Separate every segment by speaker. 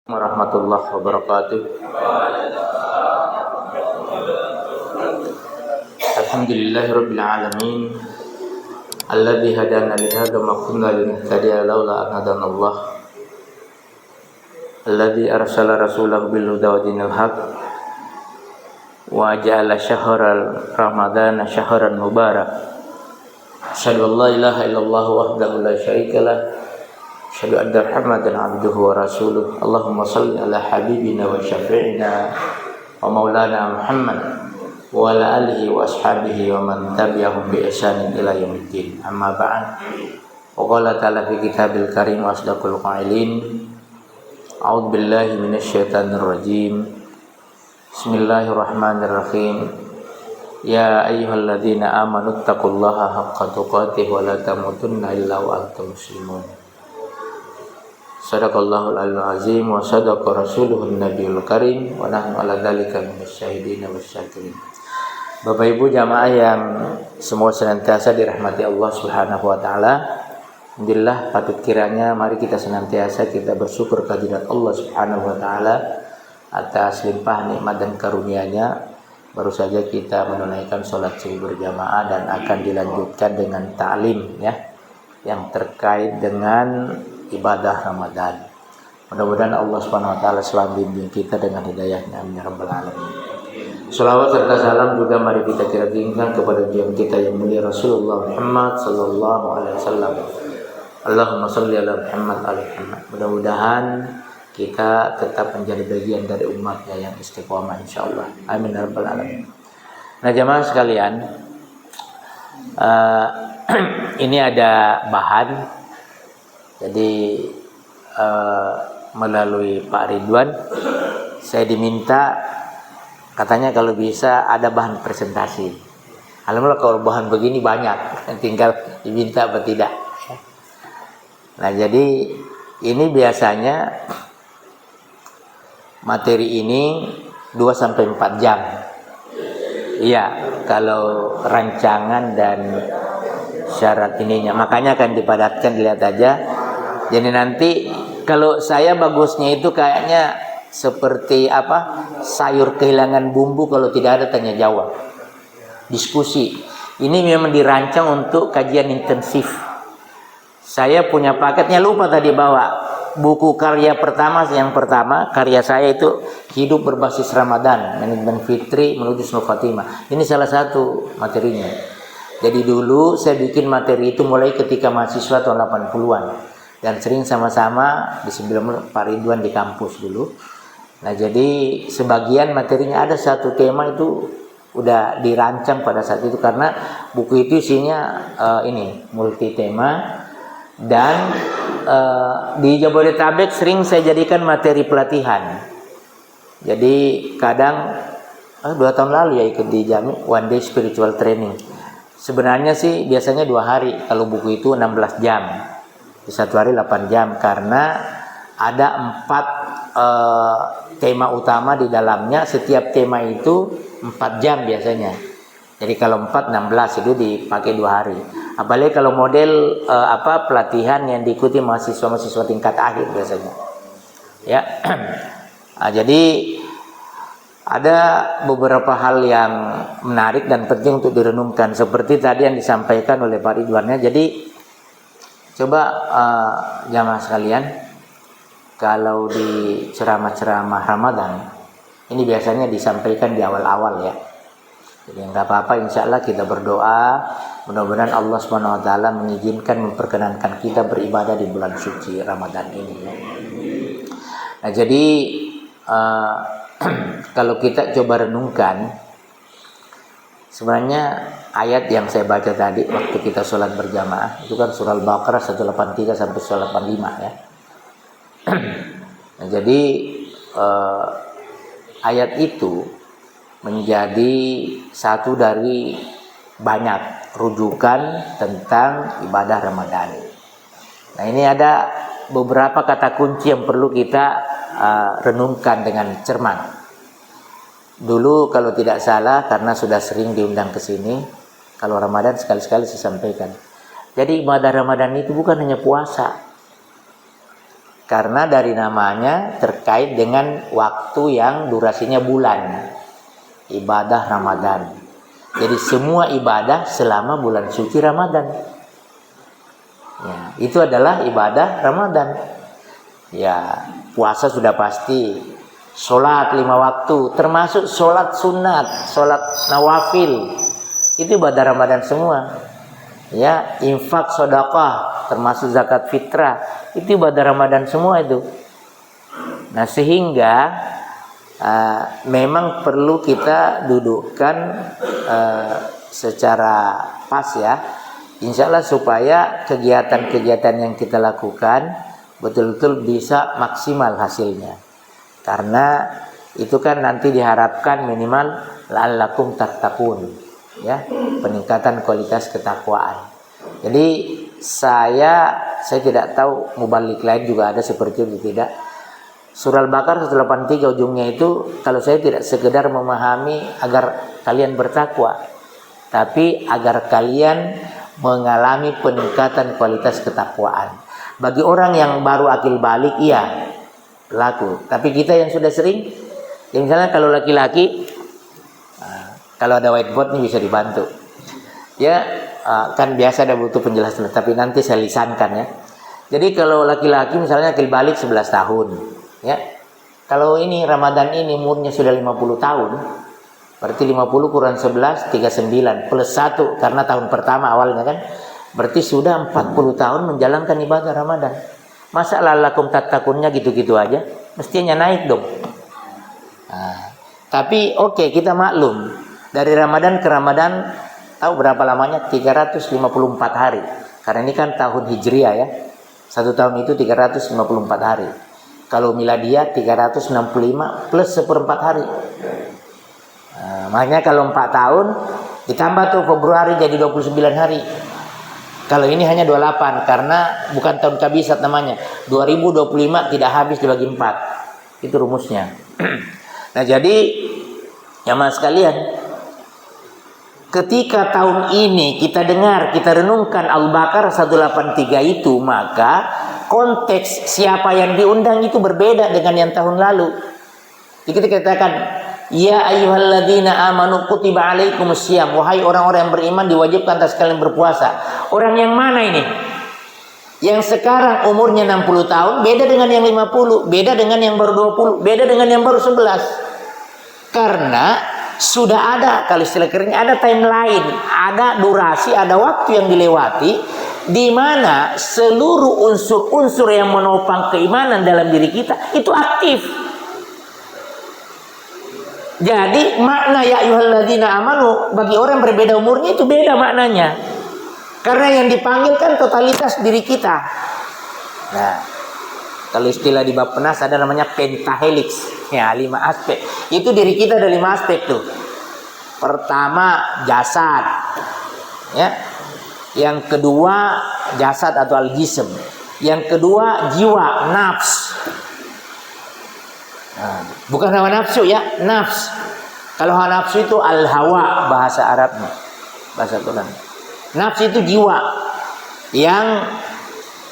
Speaker 1: Warahmatullahi wabarakatuh. Alhamdulillahirabbil alamin. Alladzi hadana li hadza ma kunna linahtadiya laula an hadanallah. Alladzi arsala rasulahu bil huda wa dinil haq wa ja'ala syahral ramadana syahran mubarak. Asyhadu an la ilaha illallah wahdahu la syarikalah. Asyhadu anna Muhammadan abduhu wa rasuluh. Allahumma shalli ala habibina wa syafi'ina wa maulana Muhammad wa ala alihi wa ashabihi wa man tabi'ahum bi ihsanin ila yaumiddin. Amma ba'd. Wa qala ta'ala fi kitabil karim wa asdaqul qailin. A'udzu billahi minasyaitonir rajim. Bismillahirrahmanirrahim. Ya ayyuhalladzina amanu taqullaha haqqa tuqatih wa la tamutunna illa wa antum muslimun. Sadaqallahul azim wa sadaqa rasuluhun nabiyul karim wa nahnu ala dzalika minasyahidin wasyakirin. Bapak Ibu jamaah yang semua senantiasa dirahmati Allah Subhanahu wa taala. Alhamdulillah, patut kiranya mari kita senantiasa kita bersyukur kehadirat Allah Subhanahu wa taala atas limpah nikmat dan karunia-Nya. Baru saja kita menunaikan salat subuh berjamaah dan akan dilanjutkan dengan ta'lim ya yang terkait dengan ibadah Ramadan. Mudah-mudahan Allah Subhanahu wa taala selalu bimbing kita dengan hidayah-Nya, amin ya rabbal alamin. Shalawat serta salam juga mari kita kirimkan kepada junjungan kita yang mulia Rasulullah Muhammad sallallahu alaihi wasallam. Allahumma shalli ala Muhammad ala Muhammad. Mudah-mudahan kita tetap menjadi bagian dari umat-Nya yang istiqomah insyaallah. Amin ya rabbal alamin. Nah, jamaah sekalian, ini ada bahan. Jadi melalui Pak Ridwan saya diminta, katanya kalau bisa ada bahan presentasi. Alhamdulillah kalau bahan begini banyak, tinggal diminta atau tidak. Nah, jadi ini biasanya materi ini 2-4 jam. Iya, kalau rancangan dan syarat ininya. Makanya akan dipadatkan, dilihat aja. Jadi nanti kalau saya bagusnya itu kayaknya seperti apa? Sayur kehilangan bumbu kalau tidak ada tanya jawab. Diskusi. Ini memang dirancang untuk kajian intensif. Saya punya paketnya, lupa tadi bawa buku karya pertama. Yang pertama karya saya itu Hidup Berbasis Ramadan, Manajemen Fitri Menuju Husnul Khotimah. Ini salah satu materinya. Jadi dulu saya bikin materi itu mulai ketika mahasiswa tahun 80-an. Dan sering sama-sama di sebelum Pak Ridwan di kampus dulu. Nah, jadi sebagian materinya ada satu tema itu udah dirancang pada saat itu. Karena buku itu isinya ini multi tema. Dan di Jabodetabek sering saya jadikan materi pelatihan. Jadi kadang 2 tahun lalu ya ikut di Jami One Day Spiritual Training. Sebenarnya sih biasanya 2 hari. Kalau buku itu 16 jam. Di 1 hari 8 jam. Karena ada 4 tema utama di dalamnya. Setiap tema itu 4 jam biasanya. Jadi kalau 4, 16 itu dipakai 2 hari. Apalagi kalau model pelatihan yang diikuti mahasiswa-mahasiswa tingkat akhir biasanya. Ya. Nah, jadi ada beberapa hal yang menarik dan penting untuk direnungkan seperti tadi yang disampaikan oleh Pak Ridwannya. Jadi coba jamaah sekalian, kalau di ceramah-ceramah Ramadan ini biasanya disampaikan di awal-awal ya. Jadi nggak apa-apa, insya Allah kita berdoa mudah-mudahan Allah SWT mengizinkan, memperkenankan kita beribadah di bulan suci Ramadan ini. Nah, jadi kalau kita coba renungkan, sebenarnya ayat yang saya baca tadi waktu kita sholat berjamaah itu kan surah Al-Baqarah 183 sampai 185 ya. Nah, jadi ayat itu menjadi satu dari banyak rujukan tentang ibadah Ramadan. Nah, ini ada beberapa kata kunci yang perlu kita renungkan dengan cermat. Dulu kalau tidak salah, karena sudah sering diundang ke sini, kalau Ramadan sekali-sekali saya sampaikan. Jadi ibadah Ramadan itu bukan hanya puasa. Karena dari namanya terkait dengan waktu yang durasinya bulan. Ibadah Ramadan. Jadi semua ibadah selama bulan suci Ramadan. Ya, itu adalah ibadah Ramadan. Ya, puasa sudah pasti. Sholat 5 waktu, termasuk sholat sunat, sholat nawafil. Itu ibadah Ramadan semua. Ya, infak, sedekah, termasuk zakat fitrah, itu ibadah Ramadan semua itu. Nah, sehingga memang perlu kita dudukkan secara pas ya, insya Allah, supaya kegiatan-kegiatan yang kita lakukan betul-betul bisa maksimal hasilnya. Karena itu kan nanti diharapkan minimal la'allakum tattaqun, ya, peningkatan kualitas ketakwaan. Jadi saya tidak tahu mubalik lain juga ada seperti itu tidak. Surah Al-Baqarah 183 ujungnya itu, kalau saya tidak sekedar memahami agar kalian bertakwa, tapi agar kalian mengalami peningkatan kualitas ketakwaan. Bagi orang yang baru akil balik, iya, laku. Tapi kita yang sudah sering, ya misalnya kalau laki-laki, kalau ada whiteboard ini bisa dibantu. Ya, kan biasa ada butuh penjelasan, tapi nanti saya lisankan ya. Jadi kalau laki-laki misalnya akil balik 11 tahun, ya. Kalau ini Ramadan ini umurnya sudah 50 tahun, berarti 50 kurang 11 39 plus 1 karena tahun pertama awalnya kan. Berarti sudah 40 tahun menjalankan ibadah Ramadan. Masa la'allakum tattakunnya gitu-gitu aja? Mestinya naik dong. Tapi oke, kita maklum. Dari Ramadan ke Ramadan, tahu berapa lamanya? 354 hari. Karena ini kan tahun Hijriah ya. Satu tahun itu 354 hari. Kalau miladiah 365 plus seperempat hari. Makanya kalau 4 tahun ditambah tuh Februari jadi 29 hari. Kalau ini hanya 28 karena bukan tahun kabisat namanya. 2025 tidak habis dibagi 4. Itu rumusnya. Nah, jadi jamaah sekalian, ketika tahun ini kita dengar, kita renungkan Al-Baqarah 183 itu, maka konteks siapa yang diundang itu berbeda dengan yang tahun lalu. Jadi kita katakan, ya ayyuhalladzina amanu kutiba alaikumussyiyam, wahai orang-orang yang beriman diwajibkan atas kalian berpuasa. Orang yang mana ini? Yang sekarang umurnya 60 tahun beda dengan yang 50, beda dengan yang baru 20, beda dengan yang baru 11. Karena sudah ada, kalau istilah kerennya, ada timeline, ada durasi, ada waktu yang dilewati, di mana seluruh unsur-unsur yang menopang keimanan dalam diri kita itu aktif. Jadi makna ya ayyuhalladzina amanu bagi orang berbeda umurnya itu beda maknanya. Karena yang dipanggil kan totalitas diri kita. Nah, kalau istilah di bab penas ada namanya pentahelix, ya 5 aspek. Itu diri kita ada 5 aspek tuh. Pertama jasad, ya. Yang kedua jasad atau al-jism. Yang kedua jiwa, nafs. Nah, bukan hawa nafsu ya, nafs. Kalau hawa nafsu itu al-hawa bahasa Arabnya, bahasa Quran. Nafs itu jiwa yang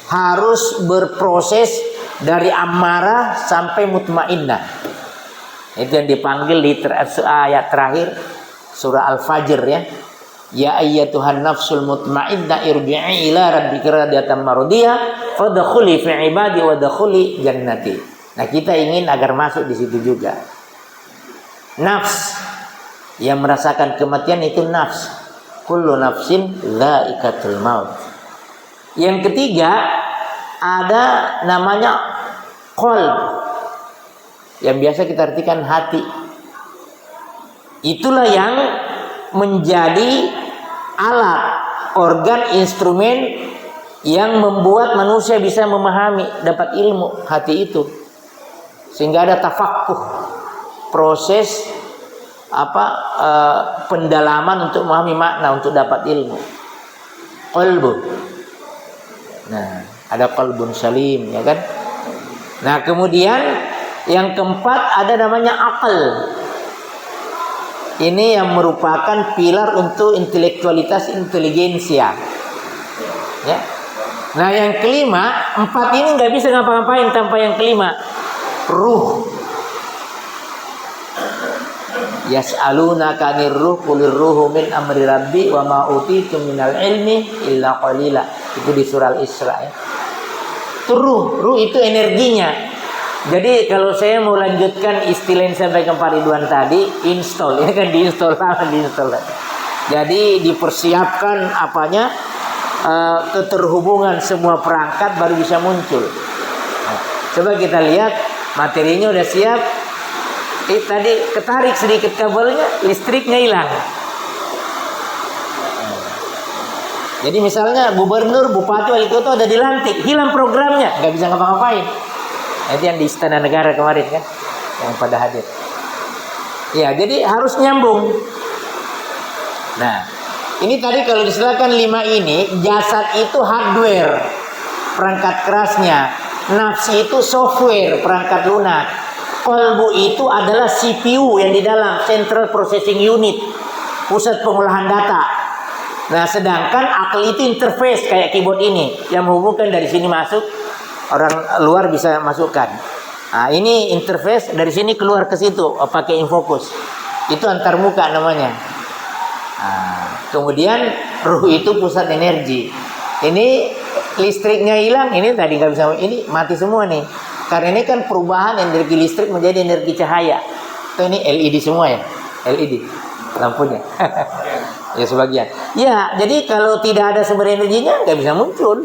Speaker 1: harus berproses dari amarah sampai mutmainnah. Itu yang dipanggil di ayat terakhir surah Al-Fajr ya. Ya ayyatuhan nafsul mutmainnah irji'i ila rabbika radiyatan mardiyah fadkhuli fi ibadi wa dkhuli jannati. Nah, kita ingin agar masuk di situ juga. Nafs yang merasakan kematian itu nafs. Kullu nafsin dha'iqatul maut. Yang ketiga ada namanya qalb, yang biasa kita artikan hati. Itulah yang menjadi alat, organ, instrumen yang membuat manusia bisa memahami, dapat ilmu, hati itu. Sehingga ada tafaqquh, proses pendalaman untuk memahami makna, untuk dapat ilmu. Qalbun. Nah, ada qalbun salim, ya kan? Nah, kemudian yang keempat ada namanya akal. Ini yang merupakan pilar untuk intelektualitas, inteligensia. Ya. Nah yang kelima, 4 ini nggak bisa ngapa-ngapain tanpa yang kelima, ruh. Yas'alunaka 'anir ruh qulir ruhu min amri rabbi wa ma utitum minal ilmi illa qalila. Itu di surah Al-Isra ya. Itu ruh itu energinya. Jadi kalau saya mau lanjutkan istilah yang saya sampaikan Pak Ridwan tadi, install. Ini kan diinstal. Jadi dipersiapkan apanya, keterhubungan semua perangkat baru bisa muncul. Nah, coba kita lihat materinya udah siap. Tadi ketarik sedikit kabelnya, listriknya hilang. Jadi misalnya gubernur, bupati, wali kota udah dilantik, hilang programnya, nggak bisa ngapa-ngapain. Itu yang di Istana Negara kemarin kan, yang pada hadir. Ya, jadi harus nyambung. Nah, ini tadi kalau disilakan 5 ini, jasad itu hardware, perangkat kerasnya. Nafsi itu software, perangkat lunak. Qalbu itu adalah CPU yang di dalam, Central Processing Unit, pusat pengolahan data. Nah, sedangkan akal itu interface kayak keyboard ini, yang menghubungkan dari sini masuk, orang luar bisa masukkan. Nah, ini interface dari sini keluar ke situ, pakai infocus. Itu antar muka namanya. Nah, kemudian ruh itu pusat energi. Ini listriknya hilang, ini tadi nggak bisa, ini mati semua nih. Karena ini kan perubahan energi listrik menjadi energi cahaya. Itu ini LED semua ya, LED lampunya. Ya sebagian. Ya, jadi kalau tidak ada sumber energinya nggak bisa muncul.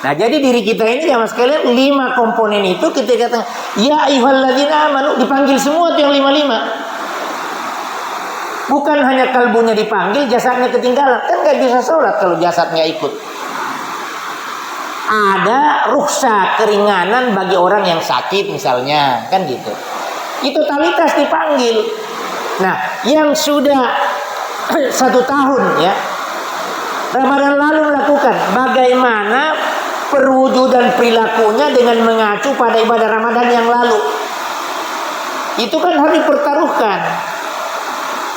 Speaker 1: Nah, jadi diri kita ini ya mas sekalian 5 komponen itu kita katakan ya ayyuhalladzina amanu, dipanggil semua tuh yang 5. Bukan hanya kalbunya dipanggil, jasadnya ketinggalan. Kan nggak bisa sholat kalau jasadnya ikut. Ada rukhsah keringanan bagi orang yang sakit misalnya, kan gitu. Itu totalitas dipanggil. Nah, yang sudah 1 tahun ya, Ramadan lalu melakukan bagaimana perwujudan perilakunya dengan mengacu pada ibadah Ramadan yang lalu. Itu kan harus dipertaruhkan.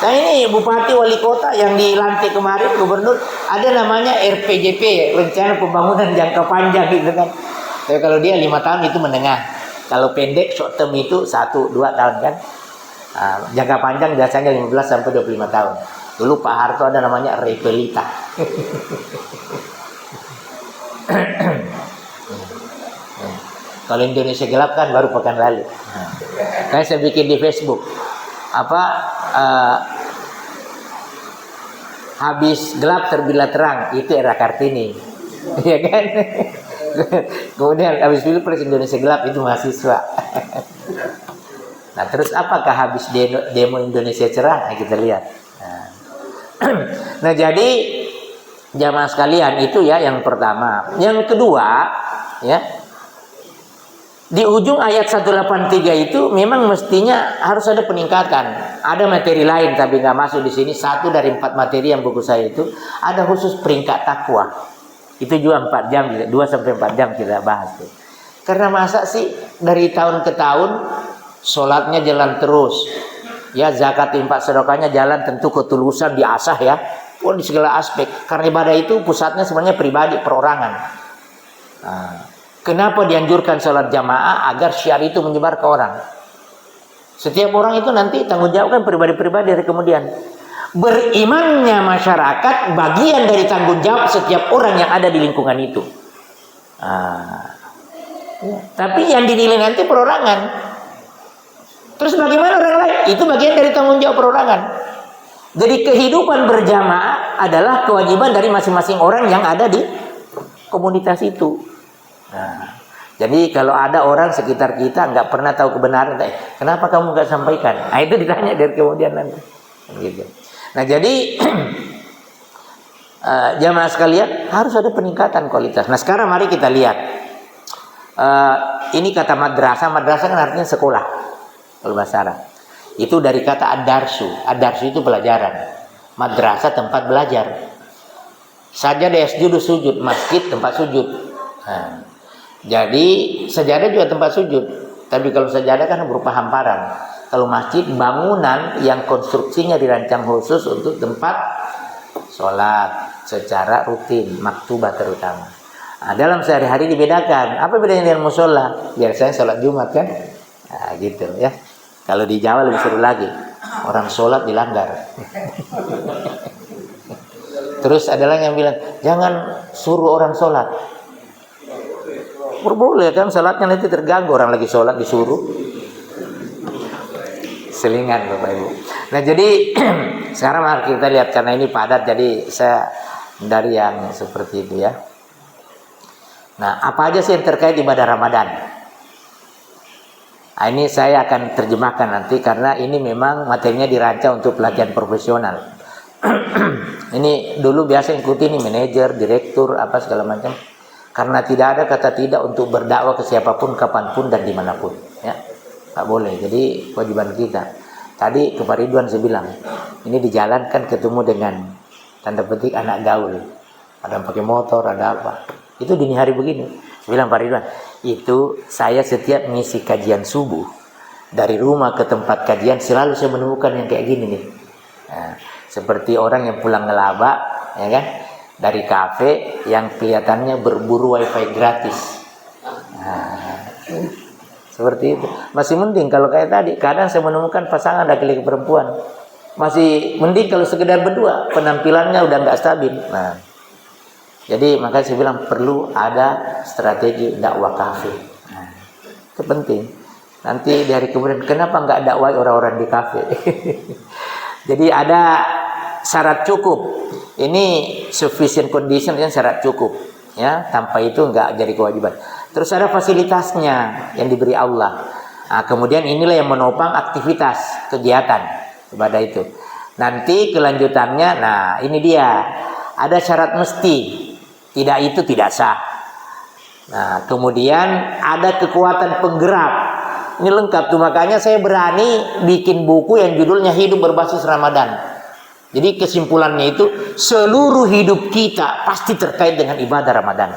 Speaker 1: Nah ini bupati wali kota yang dilantik kemarin, gubernur, ada namanya RPJP, rencana pembangunan jangka panjang gitu kan. Tapi kalau dia 5 tahun itu menengah. Kalau pendek short term itu 1-2 tahun kan. Nah, jangka panjang biasanya 15 sampai 25 tahun. Dulu Pak Harto ada namanya Repelita. Kalau Indonesia gelap kan baru pekan lalu. Nah, saya bikin di Facebook. Habis gelap terbitlah terang, itu era Kartini. Ya kan? Kemudian habis Pilpres Indonesia gelap, itu mahasiswa. Nah, terus apakah habis demo Indonesia cerah? Nah, kita lihat. Nah, jadi jamaah sekalian, itu ya yang pertama. Yang kedua, ya, di ujung ayat 183 itu memang mestinya harus ada peningkatan. Ada materi lain tapi nggak masuk di sini. 1 dari 4 materi yang buku saya itu ada khusus peringkat takwa. Itu juga 4 jam, 2 sampai 4 jam kita bahas tuh. Karena masa sih dari tahun ke tahun sholatnya jalan terus, ya zakat, infak, sedekahnya jalan, tentu ketulusan diasah ya, di segala aspek. Karena ibadah itu pusatnya sebenarnya pribadi, perorangan. Nah, kenapa dianjurkan sholat jamaah? Agar syiar itu menyebar ke orang. Setiap orang itu nanti tanggung jawab kan pribadi-pribadi dari kemudian. Berimannya masyarakat bagian dari tanggung jawab setiap orang yang ada di lingkungan itu. Tapi yang dinilai nanti perorangan. Terus bagaimana orang lain? Itu bagian dari tanggung jawab perorangan. Jadi kehidupan berjamaah adalah kewajiban dari masing-masing orang yang ada di komunitas itu. Nah, jadi kalau ada orang sekitar kita nggak pernah tahu kebenaran, kenapa kamu nggak sampaikan? Nah, itu ditanya dari kemudian nanti. Gitu. Nah, jadi jamaah sekalian harus ada peningkatan kualitas. Nah, sekarang mari kita lihat. Ini kata madrasah. Madrasah kan artinya sekolah. Kalau bahasa Arab. Itu dari kata ad-darsu. Ad-darsu itu pelajaran. Madrasah tempat belajar. Sajadah yasjudu sujud, masjid tempat sujud. Nah, jadi sajadah juga tempat sujud. Tapi kalau sajadah kan berupa hamparan. Kalau masjid bangunan yang konstruksinya dirancang khusus untuk tempat sholat. secara rutin, maktubah terutama. Nah, dalam sehari-hari dibedakan. Apa bedanya dengan musola? Biasanya sholat Jumat kan? Nah, gitu ya. Kalau di Jawa lebih seru lagi. Orang sholat dilanggar. Terus ada lagi yang bilang, jangan suruh orang sholat. Boleh kan, sholatnya nanti terganggu. Orang lagi sholat disuruh. Selingan Bapak Ibu. Nah jadi sekarang mari kita lihat, karena ini padat, jadi saya dari yang seperti itu ya. Nah, apa aja sih yang terkait ibadah Ramadan? Nah, ini saya akan terjemahkan nanti karena ini memang materinya dirancang untuk pelatihan profesional. Ini dulu biasa ikuti nih manajer, direktur, apa segala macam. Karena tidak ada kata tidak untuk berdakwah ke siapapun, kapanpun dan dimanapun. Ya, tak boleh. Jadi kewajiban kita. Tadi ke Pak Ridwan saya bilang, ini dijalankan ketemu dengan tanda petik anak gaul. Ada yang pakai motor, ada apa. Itu dini hari begini. Saya bilang Pak Ridwan, itu saya setiap mengisi kajian subuh dari rumah ke tempat kajian selalu saya menemukan yang kayak gini nih. Nah, seperti orang yang pulang ngelaba, ya kan, dari kafe yang kelihatannya berburu wifi gratis. Nah, seperti itu. Masih mending kalau kayak tadi. Kadang saya menemukan pasangan laki-laki perempuan. Masih mending kalau sekedar berdua, penampilannya udah nggak stabil. Nah, jadi makanya saya bilang perlu ada strategi dakwah kafe. Nah, itu penting. Nanti di hari kemudian kenapa nggak dakwah orang-orang di kafe? Jadi ada syarat cukup. Ini sufficient condition yang syarat cukup. Ya, tanpa itu nggak jadi kewajiban. Terus ada fasilitasnya yang diberi Allah. Nah, kemudian inilah yang menopang aktivitas kegiatan ibadah itu. Nanti kelanjutannya, nah ini dia. Ada syarat mesti. Tidak itu tidak sah. Nah, kemudian ada kekuatan penggerak. Ini lengkap tuh, makanya saya berani bikin buku yang judulnya Hidup Berbasis Ramadan. Jadi kesimpulannya itu seluruh hidup kita pasti terkait dengan ibadah Ramadan.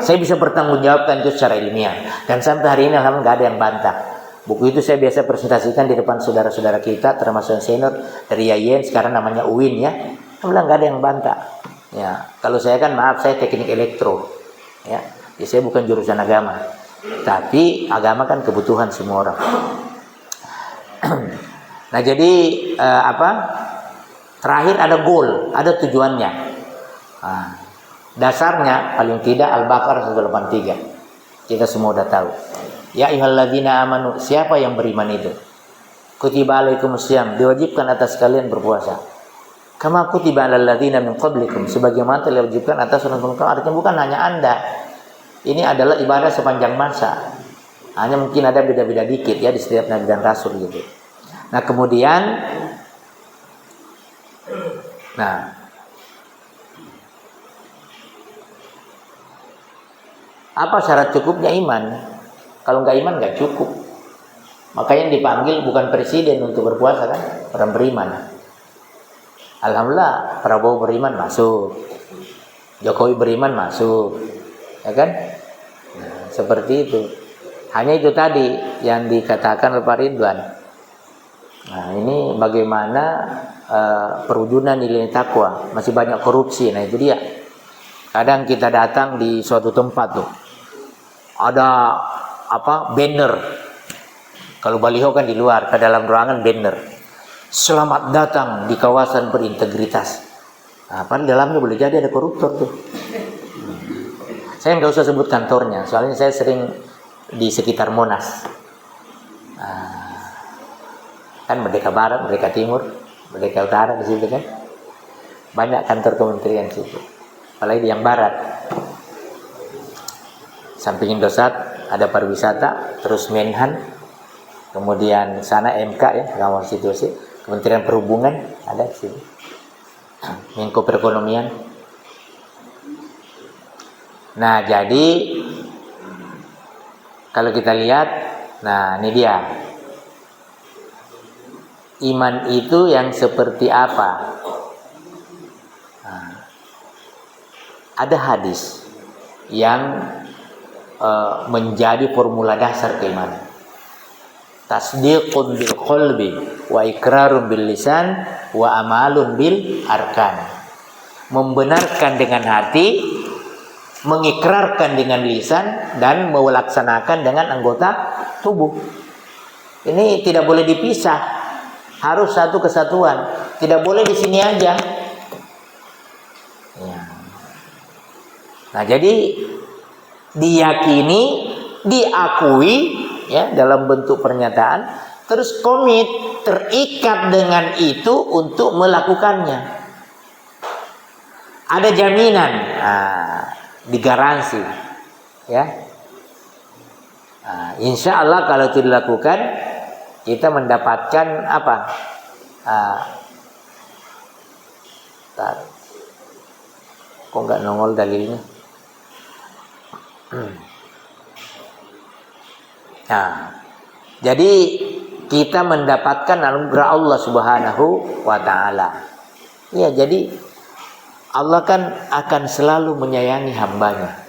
Speaker 1: Saya bisa bertanggungjawabkan itu secara ilmiah. Dan sampai hari ini alhamdulillah nggak ada yang bantah. Buku itu saya biasa presentasikan di depan saudara-saudara kita, termasuk yang senior dari Yayen, sekarang namanya UIN ya. Alhamdulillah nggak ada yang bantah. Ya, kalau saya kan maaf, saya teknik elektro. Ya, jadi saya bukan jurusan agama. Tapi agama kan kebutuhan semua orang. Nah, jadi terakhir ada goal, ada tujuannya. Nah, dasarnya paling tidak Al-Baqarah 183. Kita semua udah tahu. Ya ayyuhalladzina amanu, siapa yang beriman itu? Kutiba alaikumusiyam, diwajibkan atas kalian berpuasa. Kama kutiba alal ladzina min qablikum, sebagaimana telah diwajibkan atas orang-orang kamu. Artinya bukan hanya Anda. Ini adalah ibadah sepanjang masa. Hanya mungkin ada beda-beda dikit ya di setiap nabi dan rasul gitu. Nah, kemudian apa syarat cukupnya iman? Kalau nggak iman nggak cukup. Makanya yang dipanggil bukan presiden untuk berpuasa kan, orang beriman. Alhamdulillah Prabowo beriman masuk, Jokowi beriman masuk, ya kan? Nah, seperti itu. Hanya itu tadi yang dikatakan oleh Pak Ridwan. Nah, ini bagaimana perwujudan nilai takwa, masih banyak korupsi. Nah, itu dia. Kadang kita datang di suatu tempat tuh, ada banner. Kalau baliho kan di luar, ke dalam ruangan banner. Selamat datang di kawasan berintegritas. Nah, padahal dalamnya boleh jadi ada koruptor tuh. Saya nggak usah sebut kantornya, soalnya saya sering di sekitar Monas. Kan Merdeka Barat, Merdeka Timur, Merdeka Utara di situ kan. Banyak kantor kementerian situ. Apalagi di yang barat. Samping Indosat ada pariwisata, terus Menhan, kemudian sana MK ya, Ngawal Situasi, Kementerian Perhubungan ada di situ. Menko Perekonomian. Nah, jadi kalau kita lihat, nah ini dia. Iman itu yang seperti apa? Nah, ada hadis yang menjadi formula dasar keimanan. Tasdiqun bil qalbi wa iqrarun bil lisan wa amalun bil arkan. membenarkan dengan hati, mengikrarkan dengan lisan, dan melaksanakan dengan anggota tubuh. Ini tidak boleh dipisah, harus satu kesatuan. Tidak boleh di sini aja. Ya. Nah, jadi diyakini, diakui ya dalam bentuk pernyataan, terus komit, terikat dengan itu untuk melakukannya. Ada jaminan, digaransi, ya. Insya Allah kalau itu dilakukan, kita mendapatkan apa? Kok nggak nongol dalilnya? Nah, jadi kita mendapatkan anugerah Allah Subhanahu wa Ta'ala. Ya, jadi Allah kan akan selalu menyayangi hambanya.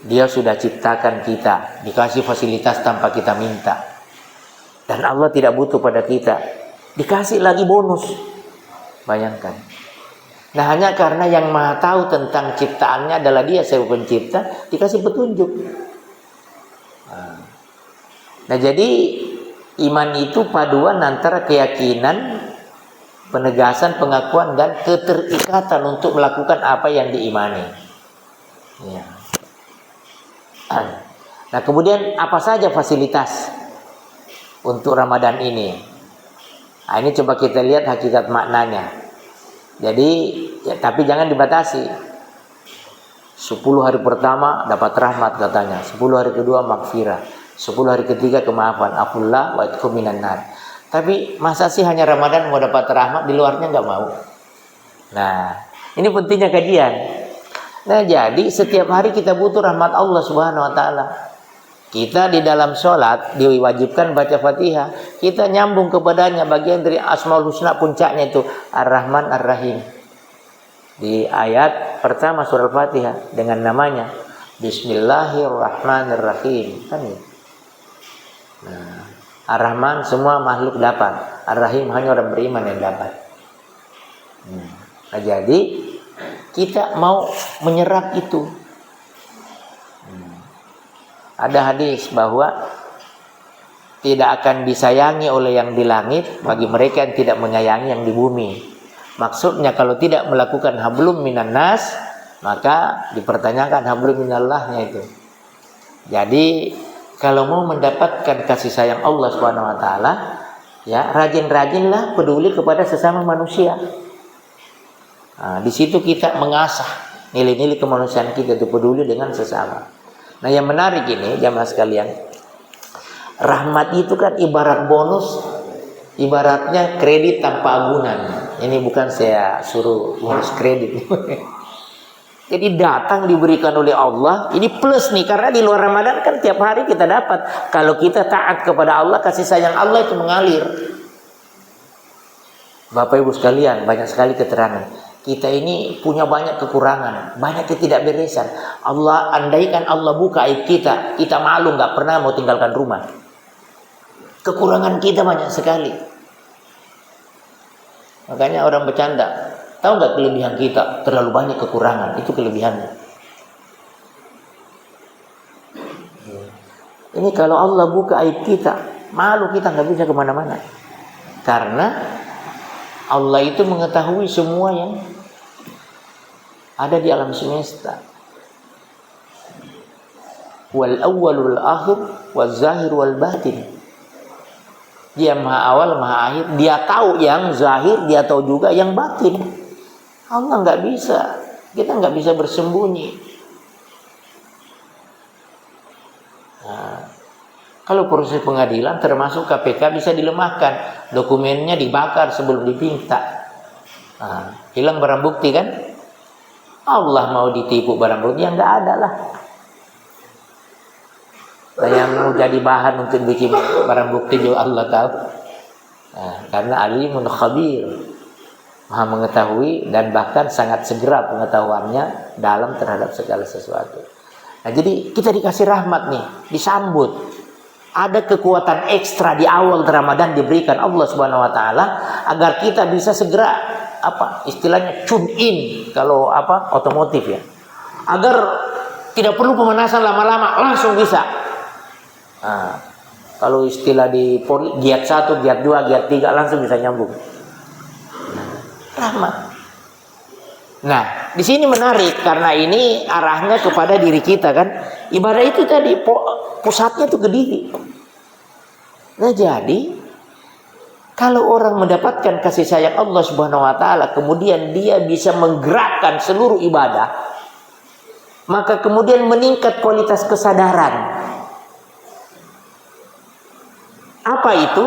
Speaker 1: Dia sudah ciptakan kita, dikasih fasilitas tanpa kita minta. Dan Allah tidak butuh pada kita, dikasih lagi bonus. Bayangkan. Nah, hanya karena yang maha tahu tentang ciptaannya adalah dia sebagai pencipta, dikasih petunjuk. Nah, jadi iman itu paduan antara keyakinan, penegasan, pengakuan, dan keterikatan untuk melakukan apa yang diimani. Ya. Nah, kemudian apa saja fasilitas untuk Ramadan ini? Nah, ini coba kita lihat hakikat maknanya. Jadi, ya, tapi jangan dibatasi. 10 hari pertama dapat rahmat katanya, 10 hari kedua maghfirah, 10 hari ketiga kemaafan, afullah wa itqu minan nar. Tapi masa sih hanya Ramadan mau dapat rahmat, di luarnya nggak mau? Nah, ini pentingnya kajian. Nah, jadi setiap hari kita butuh rahmat Allah Subhanahu wa Ta'ala. Kita di dalam sholat diwajibkan baca Fatihah. Kita nyambung kepadanya, bagian dari Asmaul Husna, puncaknya itu Ar-Rahman Ar-Rahim. Di ayat pertama surah Fatihah dengan namanya Bismillahirrahmanirrahim. Kan ya? Nah, Ar-Rahman semua makhluk dapat, Ar-Rahim hanya orang beriman yang dapat. Nah, jadi kita mau menyerap itu. Ada hadis bahwa tidak akan disayangi oleh yang di langit bagi mereka yang tidak menyayangi yang di bumi. Maksudnya kalau tidak melakukan hablum minan nas, maka dipertanyakan hablum minallahnya itu. Jadi kalau mau mendapatkan kasih sayang Allah Subhanahu wa Ta'ala, ya rajin-rajinlah peduli kepada sesama manusia. Nah, di situ kita mengasah nilai-nilai kemanusiaan kita, itu peduli dengan sesama. Nah, yang menarik ini jamaah sekalian, rahmat itu kan ibarat bonus, ibaratnya kredit tanpa agunan. Ini bukan saya suruh ngurus kredit. Jadi datang diberikan oleh Allah, ini plus nih, karena di luar Ramadan kan tiap hari kita dapat. Kalau kita taat kepada Allah, kasih sayang Allah itu mengalir. Bapak Ibu sekalian, banyak sekali keterangan. Kita ini punya banyak kekurangan, banyak ketidakberesan. Allah, andaikan Allah buka aib kita, kita malu, nggak pernah mau tinggalkan rumah. Kekurangan kita banyak sekali. Makanya orang bercanda, tahu nggak kelebihan kita? Terlalu banyak kekurangan, itu kelebihannya. Ini kalau Allah buka aib kita, malu kita, nggak bisa kemana-mana. Karena Allah itu mengetahui semua yang ada di alam semesta. Wal awwal wal akhir wal zahir wal batin. Dia maha awal, maha akhir. Dia tahu yang zahir, dia tahu juga yang batin. Allah nggak bisa, kita nggak bisa bersembunyi. Nah, kalau proses pengadilan termasuk KPK bisa dilemahkan, dokumennya dibakar sebelum dipinta. Nah, hilang barang bukti kan? Allah mau ditipu barang bukti yang nggak ada lah. Dan yang mau jadi bahan untuk bikin barang bukti juga Allah tahu. Nah, karena alimun khabir, maha mengetahui dan bahkan sangat segera pengetahuannya dalam terhadap segala sesuatu. Nah, jadi kita dikasih rahmat nih, disambut. Ada kekuatan ekstra di awal Ramadan diberikan Allah Subhanahu wa Ta'ala agar kita bisa segera apa istilahnya tune in kalau apa otomotif ya, agar tidak perlu pemanasan lama-lama, langsung bisa. Nah, kalau istilah di giat 1, giat 2, giat 3 langsung bisa nyambung. Rahmat. Nah, di sini menarik karena ini arahnya kepada diri kita kan. Ibadah itu tadi pusatnya tuh ke diri. Nah, jadi kalau orang mendapatkan kasih sayang Allah Subhanahu wa taala, kemudian dia bisa menggerakkan seluruh ibadah, maka kemudian meningkat kualitas kesadaran. Apa itu?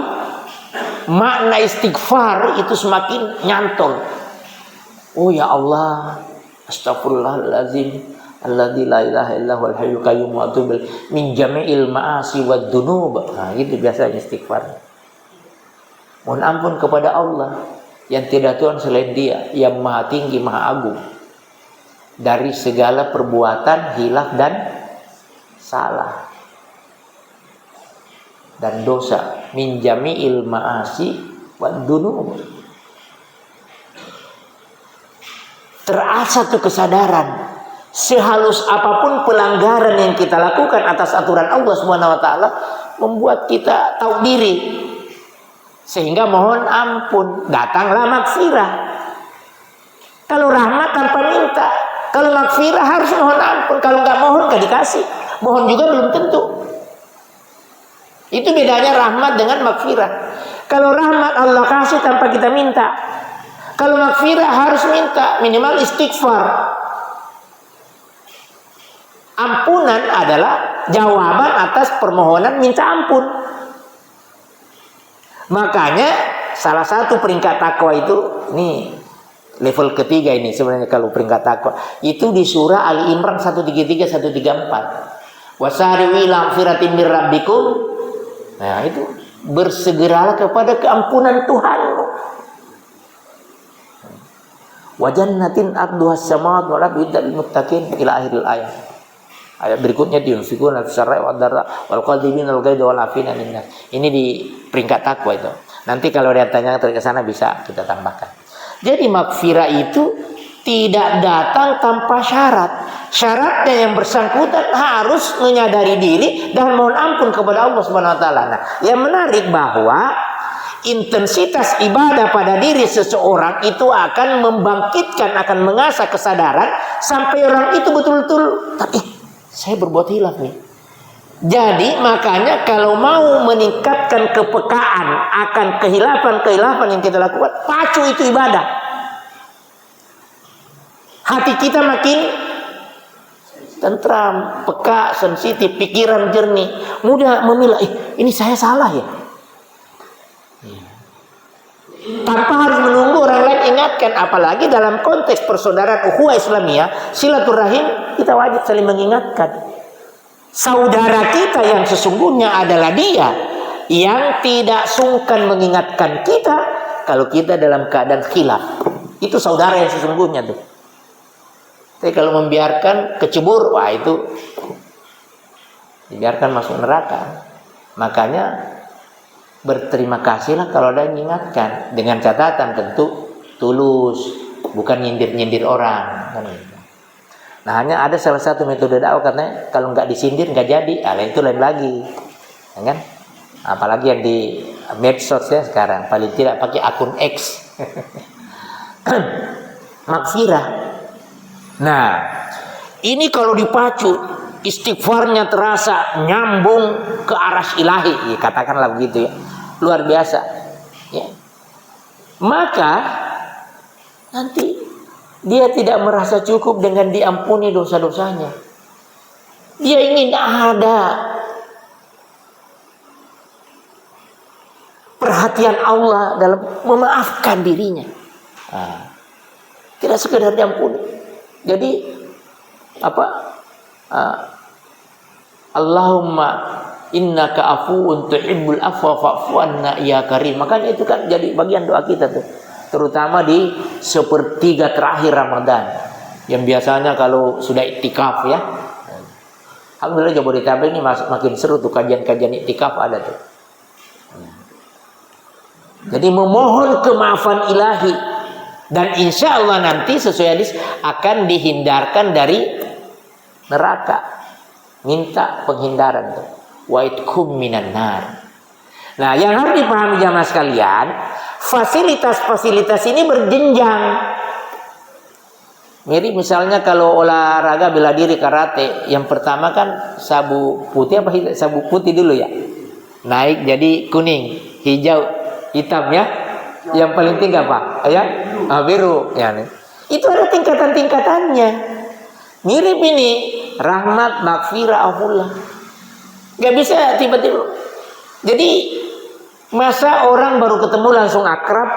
Speaker 1: Makna istighfar itu semakin nyantol. Oh ya Allah, astagfirullahaladzim, alladzi la ilaha illa huwal hayyul qayyum wa atubu min jami'il ma'asi wad dzunub. Nah, gitu biasanya istighfar. Mohon ampun kepada Allah yang tidak Tuhan selain Dia, yang Maha Tinggi, Maha Agung, dari segala perbuatan hilaf dan salah dan dosa. Min jami'il ma'asi wad dzunub. Terasa tuh kesadaran, sehalus apapun pelanggaran yang kita lakukan atas aturan Allah Subhanahu wa taala, membuat kita tahu diri. Sehingga mohon ampun, datanglah maghfirah. Kalau rahmat tanpa minta, kalau maghfirah harus mohon ampun. Kalau nggak mohon nggak dikasih, mohon juga belum tentu. Itu bedanya rahmat dengan maghfirah. Kalau rahmat Allah kasih tanpa kita minta. Kalau maghfirah harus minta, minimal istighfar. Ampunan adalah jawaban atas permohonan minta ampun. Makanya salah satu peringkat takwa itu, ini level ketiga ini sebenarnya kalau peringkat takwa, itu di surah Ali Imran 133 134. Wasari'u ila magfiratin mir rabbikum. Nah, itu bersegeralah kepada keampunan Tuhanmu. Wa jannatin arduhas samawati wal ardu lil muttaqin ila akhiril ayat. Ayat berikutnya yunfikuna fis sarai wad dharra wal qadhibina al ghaidha wal afina linnas. Ini di peringkat takwa itu. Nanti kalau dia tanya ke sana bisa kita tambahkan. Jadi maghfirah itu tidak datang tanpa syarat. Syaratnya yang bersangkutan harus menyadari diri dan mohon ampun kepada Allah Subhanahu wa taala. Nah, yang menarik bahwa intensitas ibadah pada diri seseorang itu akan membangkitkan, akan mengasah kesadaran sampai orang itu betul-betul, saya berbuat hilaf nih. Jadi makanya kalau mau meningkatkan kepekaan akan kehilafan-kehilafan yang kita lakukan, pacu itu ibadah. Hati kita makin tentram, peka, sensitif, pikiran jernih, mudah memilah, ini saya salah ya. Tanpa harus menunggu orang lain ingatkan, apalagi dalam konteks persaudaraan ukhuwah Islamiyah, silaturahim, kita wajib saling mengingatkan. Saudara kita yang sesungguhnya adalah dia yang tidak sungkan mengingatkan kita kalau kita dalam keadaan khilaf. Itu saudara yang sesungguhnya tuh. Tapi kalau membiarkan kecebur, wah itu dibiarkan masuk neraka. Makanya berterima kasihlah kalau ada yang mengingatkan, dengan catatan tentu tulus, bukan nyindir-nyindir orang kan gitu. Nah, hanya ada salah satu metode dakwah katanya kalau nggak disindir nggak jadi, itu lain lagi, ya kan? Apalagi yang di medsos ya sekarang, paling tidak pakai akun X. Maghfirah. Nah, ini kalau dipacu, istighfarnya terasa nyambung ke arah ilahi, ya, katakanlah begitu ya, luar biasa. Ya. Maka nanti dia tidak merasa cukup dengan diampuni dosa-dosanya. Dia ingin ada perhatian Allah dalam memaafkan dirinya. Tidak sekedar diampuni. Jadi Allahumma innaka afuwun tuhibbul afwa fa'fu anna ya karim. Makanya itu kan jadi bagian doa kita tuh. Terutama di sepertiga terakhir Ramadan, yang biasanya kalau sudah iktikaf ya, alhamdulillah Jabodetabek ini makin seru tuh, kajian-kajian iktikaf ada tuh. Jadi memohon kemaafan ilahi Dan insya Allah nanti sesuai hadis akan dihindarkan dari neraka. Minta penghindaran tuh. Wa'idkum minan nar. Nah, yang harus dipahami jamaah sekalian, fasilitas-fasilitas ini berjenjang. Mirip misalnya kalau olahraga bela diri karate, yang pertama kan sabu putih sabu putih dulu ya. Naik jadi kuning, hijau, hitam ya. Yang paling tinggi apa? Ya, biru ya. Itu ada tingkatan-tingkatannya. Mirip ini rahmat, maghfirah, afullah. Gak bisa tiba-tiba. Jadi masa orang baru ketemu langsung akrab?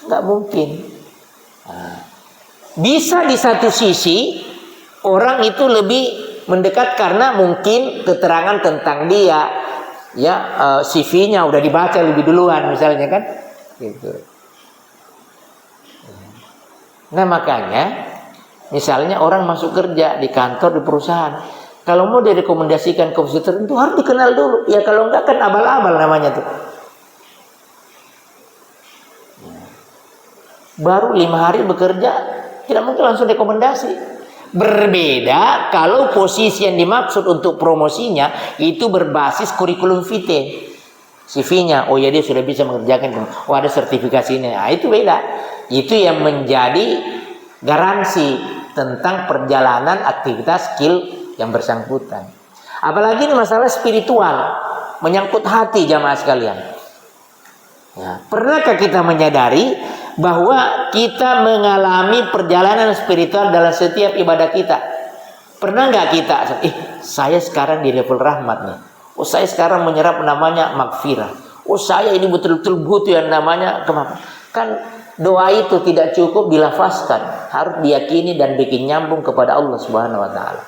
Speaker 1: Gak mungkin. Bisa di satu sisi orang itu lebih mendekat karena mungkin keterangan tentang dia, ya CV-nya udah dibaca lebih duluan misalnya kan, gitu. Nah makanya, misalnya orang masuk kerja di kantor di perusahaan, kalau mau direkomendasikan ke posisi tertentu harus dikenal dulu. Ya kalau enggak kan abal-abal namanya tuh. Baru 5 hari bekerja, tidak mungkin langsung rekomendasi. Berbeda kalau posisi yang dimaksud untuk promosinya itu berbasis kurikulum vitae. CV-nya, oh ya dia sudah bisa mengerjakan, oh ada sertifikasinya. Nah, itu beda. Itu yang menjadi garansi tentang perjalanan aktivitas skill yang bersangkutan. Apalagi ini masalah spiritual, menyangkut hati jamaah sekalian. Ya, pernahkah kita menyadari bahwa kita mengalami perjalanan spiritual dalam setiap ibadah kita? Pernah nggak kita, saya sekarang di level rahmat nih. Oh saya sekarang menyerap namanya maghfirah. Oh saya ini betul-betul butuh yang namanya kemampuan. Kan doa itu tidak cukup dilafazkan, harus diyakini dan bikin nyambung kepada Allah Subhanahu Wa Taala.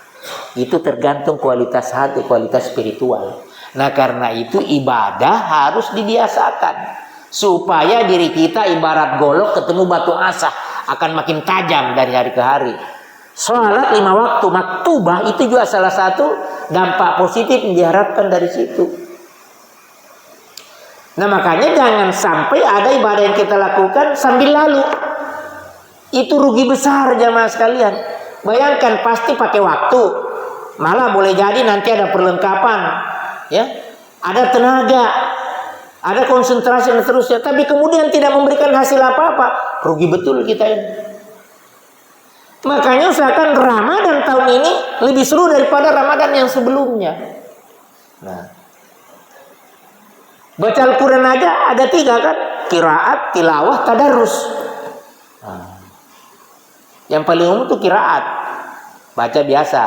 Speaker 1: Itu tergantung kualitas hati, kualitas spiritual. Nah karena itu ibadah harus dibiasakan supaya diri kita ibarat golok ketemu batu asah, akan makin tajam dari hari ke hari. Salat 5 waktu maktubah itu juga salah satu dampak positif yang diharapkan dari situ. Nah makanya jangan sampai ada ibadah yang kita lakukan sambil lalu. Itu rugi besar jamaah sekalian. Bayangkan pasti pakai waktu, malah boleh jadi nanti ada perlengkapan, ya, ada tenaga, ada konsentrasi dan seterusnya, tapi kemudian tidak memberikan hasil apa-apa, rugi betul kita ini. Makanya usahakan Ramadan tahun ini lebih seru daripada Ramadan yang sebelumnya. Nah, baca Al-Quran aja ada 3 kan, qiraat, tilawah, tadarus. Nah, yang paling umum itu qiraat, baca biasa,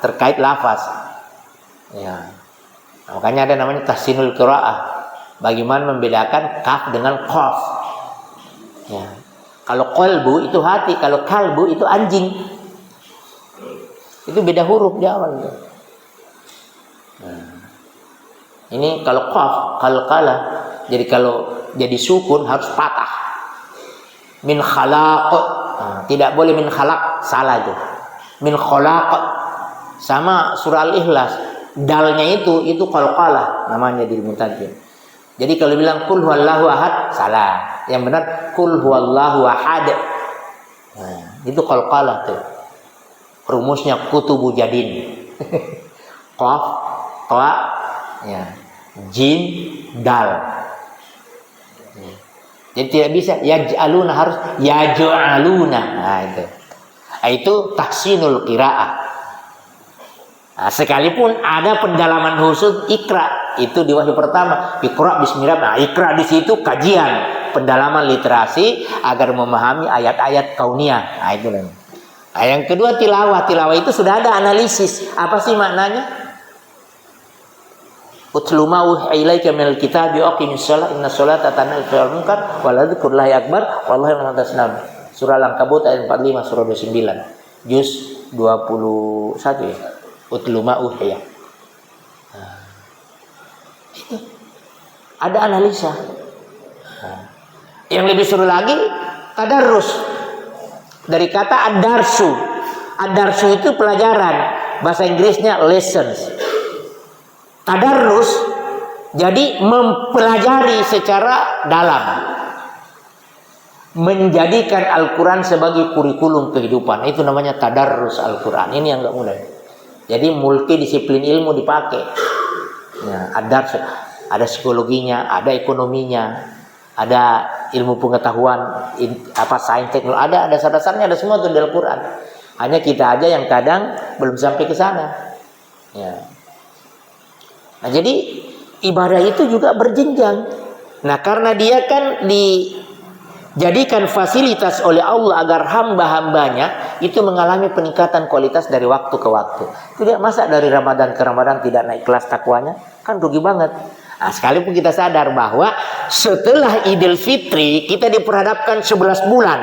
Speaker 1: terkait lafaz. Ya. Makanya ada namanya tahsinul qiraah. Bagaimana membedakan kaf dengan qaf. Ya. Kalau qalbu itu hati, kalau kalbu itu anjing. Itu beda huruf di awal. Nah. Ini kalau qaf, qalqalah. Jadi kalau jadi sukun harus patah. Min khalaq. Nah, tidak boleh min khalaq, salah itu. Min khalaq. Sama surah Al-Ikhlas. Dalnya itu qalqalah namanya di ilmu tajwid. Jadi kalau bilang qul huwallahu ahad salah. Yang benar qul huwallahu ahad. Nah, itu qalqalah tuh. Rumusnya kutubu jadin. Qaf, ta, ya. Jim, dal. Jadi tidak bisa yaj'aluna, harus yaj'aluna. Nah, itu. Itu tahsinul qiraah. Nah, sekalipun ada pendalaman khusus ikra, itu di wahyu pertama, Iqra bismillah. Nah, ikra di situ kajian, pendalaman literasi agar memahami ayat-ayat kauniyah. Nah, itu. Nah, yang kedua tilawah. Tilawah itu sudah ada analisis. Apa sih maknanya? Utlu ma uhiya ilaika minal kitabi aqimis shalah inna sholata tanha 'anil munkar wa la dzikrullahi akbar wallahu ya'lamu ma tasna'un. Surah Al-Ankabut ayat 45, surah 29. Juz 21 ya. Utlu ma uhiya. Nah, itu ada analisa. Nah, yang lebih seru lagi tadarrus. Dari kata ad-darsu. Ad-darsu itu pelajaran, bahasa Inggrisnya lessons. Tadarrus jadi mempelajari secara dalam. menjadikan Al-Quran sebagai kurikulum kehidupan. Itu namanya tadarrus Al-Quran. Ini yang nggak mudah. Jadi multidisiplin ilmu dipakai. Ya, ada psikologinya, ada ekonominya, ada ilmu pengetahuan, sains teknologi, ada dasar-dasarnya, ada semua itu di Al-Quran. Hanya kita aja yang kadang belum sampai ke sana. Ya. Nah, jadi ibadah itu juga berjenjang. Nah, karena dia kan dijadikan fasilitas oleh Allah agar hamba-hambanya itu mengalami peningkatan kualitas dari waktu ke waktu. Tidak masa dari Ramadan ke Ramadan tidak naik kelas takwanya, kan rugi banget. Nah, sekalipun kita sadar bahwa setelah Idul Fitri kita diperhadapkan 11 bulan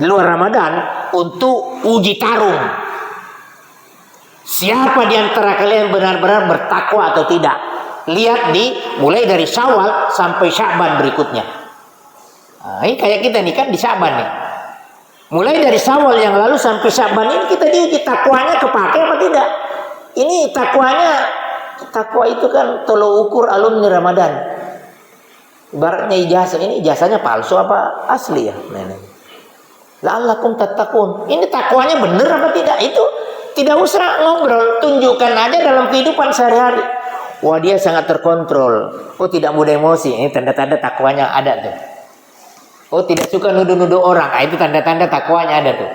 Speaker 1: di luar Ramadan untuk uji tarung. Siapa di antara kalian benar-benar bertakwa atau tidak? Lihat mulai dari Syawal sampai Sya'ban berikutnya. Nah, ini kayak kita nih kan di Sya'ban nih. Mulai dari Syawal yang lalu sampai Sya'ban ini kita diuji takwanya kepake apa tidak. Ini takwa itu kan tolok ukur alumni Ramadan. Ibaratnya ijazah, ini ijazahnya palsu apa asli ya? La'allakum tattaqun. Ini takwanya benar apa tidak? Itu tidak usah ngobrol, tunjukkan aja dalam kehidupan sehari-hari. Wah, dia sangat terkontrol. Oh, tidak mudah emosi. Ini tanda-tanda takwanya ada tuh. Oh, tidak suka nuduh-nuduh orang. Itu tanda-tanda takwanya ada tuh.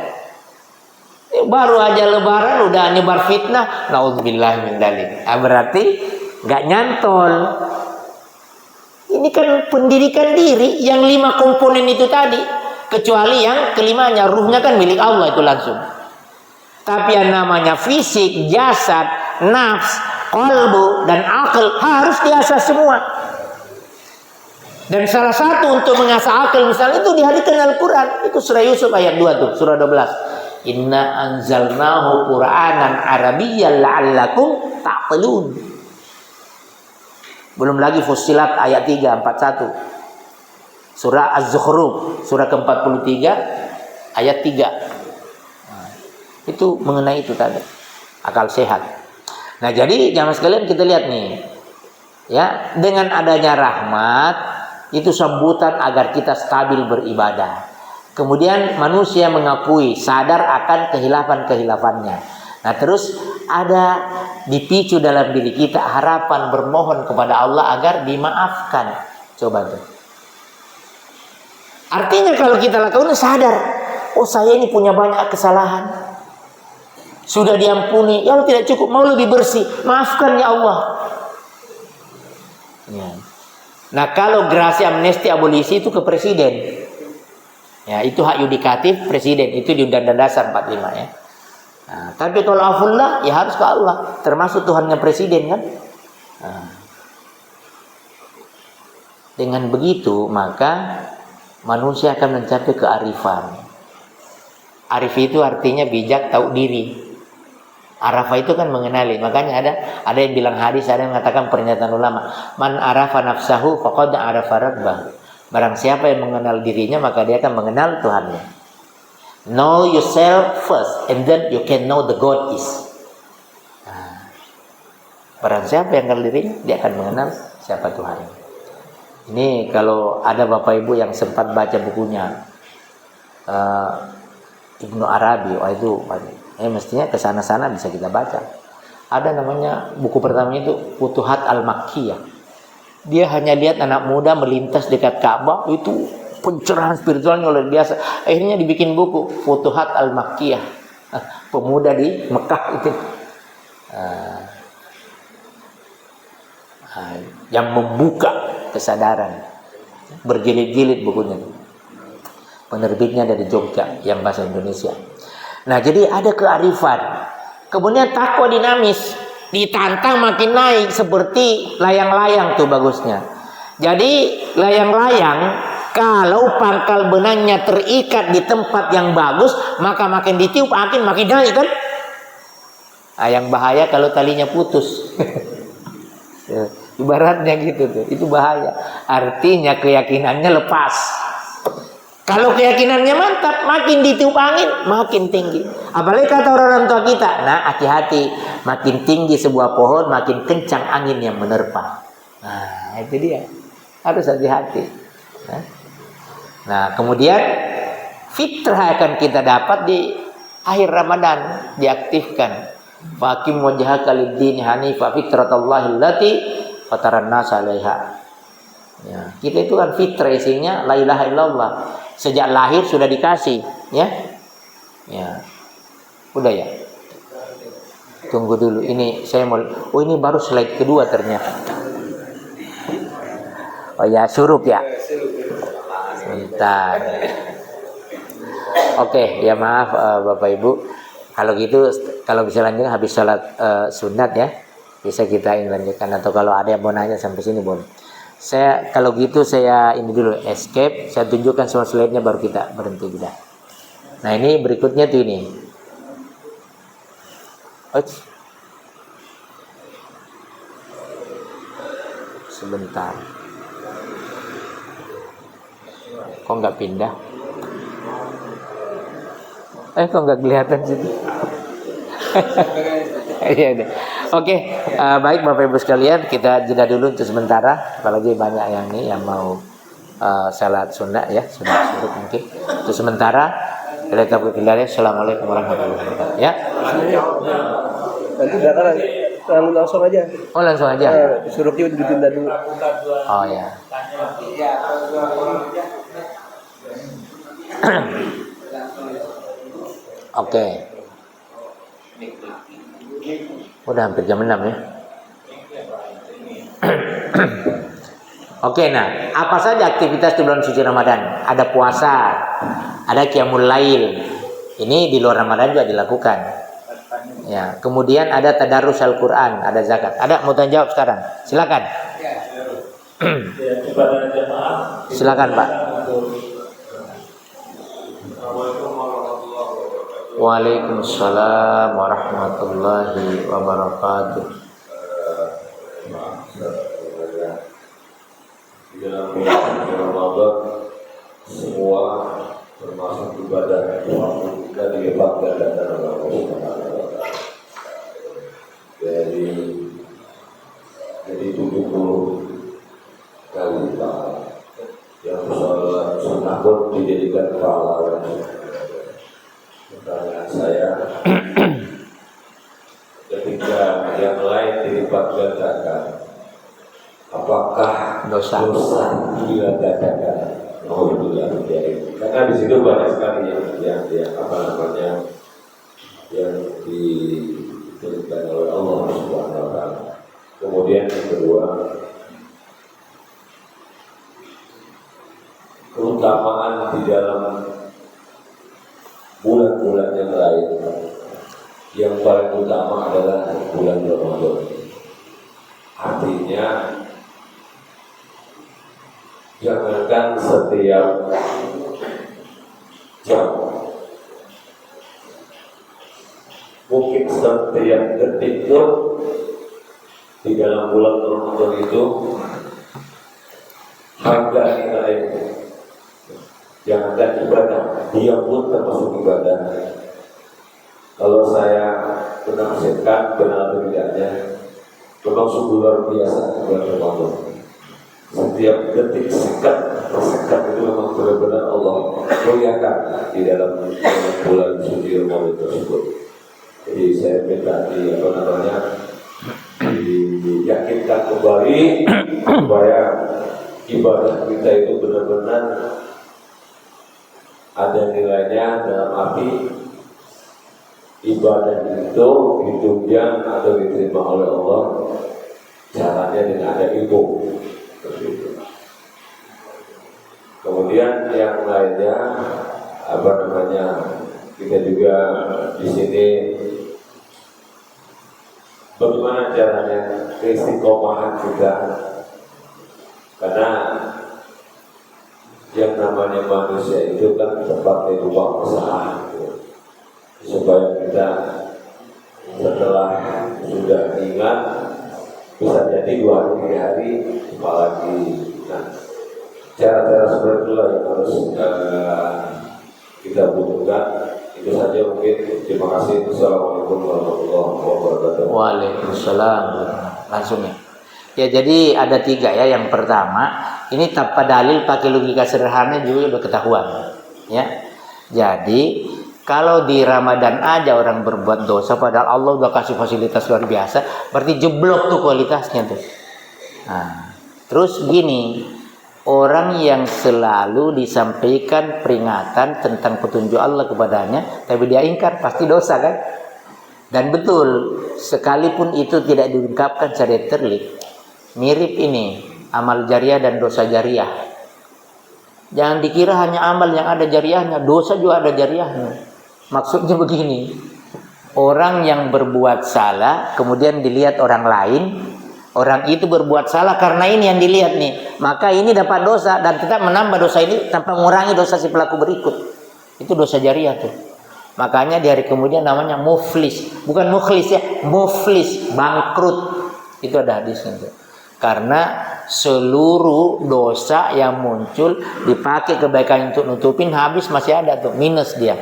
Speaker 1: Baru aja lebaran udah nyebar fitnah. Nauzubillah min dzalik. Berarti nggak nyantol. Ini kan pendidikan diri yang 5 komponen itu tadi. Kecuali yang kelimanya, ruhnya kan milik Allah itu langsung. Tapi yang namanya fisik, jasad, nafs, qalbu dan akal harus diasah semua. Dan salah satu untuk mengasah akal misalnya itu dihadirkan Al-Quran. Itu surah Yusuf ayat 2 tuh, surah 12. Inna anzalnahu Qur'anan Arabiyyan la'allakum ta'qilun. Belum lagi Fussilat ayat 3, 41. Surah Az-Zukhruf surah ke-43 ayat 3. Nah, itu mengenai itu tadi. Akal sehat. Nah, jadi jamaah sekalian kita lihat nih. Ya, dengan adanya rahmat itu sambutan agar kita stabil beribadah. Kemudian manusia mengakui, sadar akan kehilafan-kehilafannya. Nah, terus ada dipicu dalam diri kita harapan bermohon kepada Allah agar dimaafkan. Coba tuh. Artinya kalau kita lakukan sadar, oh saya ini punya banyak kesalahan. Sudah diampuni, ya Allah tidak cukup, mau lebih bersih. Maafkan ya Allah. Ya. Nah, kalau gerasi amnesti abolisi itu ke presiden. Ya, itu hak yudikatif presiden, itu di Undang-Undang Dasar 45 ya. Nah, tapi kalau afullah ya harus ke Allah, termasuk Tuhannya presiden kan. Nah, dengan begitu maka manusia akan mencapai kearifan. Arif itu artinya bijak, tahu diri. Arafah itu kan mengenali. Makanya ada yang bilang hadis, ada yang mengatakan pernyataan ulama, man arafa nafsahu faqad arafa rabbahu. Barang siapa yang mengenal dirinya maka dia akan mengenal Tuhannya. Know yourself first and then you can know the God is. Nah, barang siapa yang mengenal dirinya dia akan mengenal siapa Tuhan. Ini kalau ada Bapak Ibu yang sempat baca bukunya Ibnu Arabi, itu mestinya ke sana-sana bisa kita baca. Ada namanya buku pertamanya itu Futuhat Al-Makkiyah. Dia hanya lihat anak muda melintas dekat Ka'bah, itu pencerahan spiritualnya luar biasa. Akhirnya dibikin buku Futuhat Al-Makkiyah, pemuda di Mekah itu. Yang membuka kesadaran. Berjilid-jilid bukunya. Penerbitnya dari Jogja yang bahasa Indonesia. Nah, jadi ada kearifan. Kemudian takwa dinamis, ditantang makin naik seperti layang-layang tuh bagusnya. Jadi layang-layang kalau pangkal benangnya terikat di tempat yang bagus, maka makin ditiup angin makin naik kan. Nah, yang bahaya kalau talinya putus. Ibaratnya gitu tuh, itu bahaya. Artinya keyakinannya lepas. Kalau keyakinannya mantap, makin ditiup angin, makin tinggi. Apalagi kata orang tua kita, nah hati-hati, makin tinggi sebuah pohon, makin kencang angin yang menerpa. Nah, itu dia. Harus hati-hati. Nah. Nah, kemudian fitrah akan kita dapat di akhir Ramadan, diaktifkan. Faqim wajhaka lid-din hanifa fitratallahi allati fataran nas 'alaiha. Ya, kita itu kan fitrah isinya la ilaha illallah. Sejak lahir sudah dikasih, ya. Ya. Udah ya. Tunggu dulu, ini saya mau. Oh, ini baru slide kedua ternyata. Oh ya, surup ya. Sebentar. Oke, ya maaf Bapak Ibu. Kalau gitu, kalau bisa lanjut habis sholat sunat ya, bisa kita ini lanjutkan. Atau kalau ada yang mau nanya sampai sini boleh. Saya kalau gitu saya ini dulu escape. Saya tunjukkan semua slide-nya baru kita berhenti juga. Nah ini berikutnya tuh ini. Sebentar. Kok nggak pindah? Kok nggak kelihatan situ? Ya udah. Oke, baik Bapak Ibu sekalian, kita jeda dulu untuk sementara. Apalagi banyak yang nih yang mau salat sunnah ya, sunat sunnah mungkin. Untuk sementara kita tetap berkeliling. Assalamualaikum warahmatullahi wabarakatuh. Ya.
Speaker 2: Nanti belakangan langsung aja.
Speaker 1: Oh langsung aja.
Speaker 2: Suruknya udah ditunda dulu.
Speaker 1: Oh ya. Oke. Udah hampir jam 6 ya. Oke, nah, apa saja aktivitas di bulan suci Ramadan? Ada puasa, ada qiyamul lail. Ini di luar Ramadan juga dilakukan. Ya, kemudian ada tadarus Al-Qur'an, ada zakat. Ada mau tanya jawab sekarang? Silakan. Silakan, Pak. Waalaikumsalam warahmatullahi wabarakatuh.
Speaker 3: Di dalam bulan Ramadan semua termasuk ibadah waktu kita dilipat gandakan oleh Allah Subhanahu wa Ta'ala. Jadi 70 kali lipat yang sholat sunnah pun dijadikan pahala. Pertanyaan saya, ketika yang lain dilipat gandakan, apakah dosa bila gandakan? Alhamdulillah terjadi. Karena di situ banyak sekali yang diberikan oleh Allah Subhanahu wa Ta'ala. Kemudian yang kedua, keutamaan di dalam bulan-bulan yang lain, yang paling utama adalah bulan Ramadan. Artinya jangankan setiap jam, mungkin setiap detik pun di dalam bulan Ramadan itu harga nilai. Jangankan ibadah, dia pun termasuk ibadah. Kalau saya menafsirkan benar atau tidaknya, memang sungguh luar biasa bulan Ramadan. Setiap detik sekat itu memang benar-benar Allah muliakan di dalam bulan suci Ramadan tersebut. Jadi saya minta diyakinkan kembali supaya ibadah kita itu benar-benar ada nilainya, dalam arti ibadah itu hidupnya atau diterima oleh Allah caranya dengan ada ilmu. Kemudian yang lainnya kita juga di sini bagaimana caranya keistiqomahan kita, karena yang namanya manusia itu kan tempatnya ruang usaha, supaya kita setelah sudah ingat bisa jadi 2-3 hari apalagi. Nah, cara-cara seperti itulah yang harus kita butuhkan. Itu saja mungkin. Terima kasih. Assalamualaikum warahmatullahi wabarakatuh.
Speaker 1: Waalaikumsalam. Langsung ya. Ya, jadi ada 3 ya. Yang pertama, ini tanpa dalil, pakai logika sederhana juga udah ketahuan. Ya, jadi kalau di Ramadan aja orang berbuat dosa, padahal Allah udah kasih fasilitas luar biasa, berarti jeblok tuh kualitasnya tuh. Nah, terus gini, orang yang selalu disampaikan peringatan tentang petunjuk Allah kepadanya, tapi dia ingkar, pasti dosa kan? Dan betul, sekalipun itu tidak diungkapkan secara terlik, mirip ini amal jariah dan dosa jariah. Jangan dikira hanya amal yang ada jariahnya, dosa juga ada jariahnya. Maksudnya begini, orang yang berbuat salah kemudian dilihat orang lain, orang itu berbuat salah karena ini yang dilihat nih, maka ini dapat dosa dan tetap menambah dosa ini tanpa mengurangi dosa si pelaku berikut. Itu dosa jariah tuh. Makanya di hari kemudian namanya muflis, bukan mukhlis ya, muflis, bangkrut. Itu ada hadisnya tuh. Karena seluruh dosa yang muncul dipakai kebaikan untuk nutupin, habis masih ada tuh, minus dia.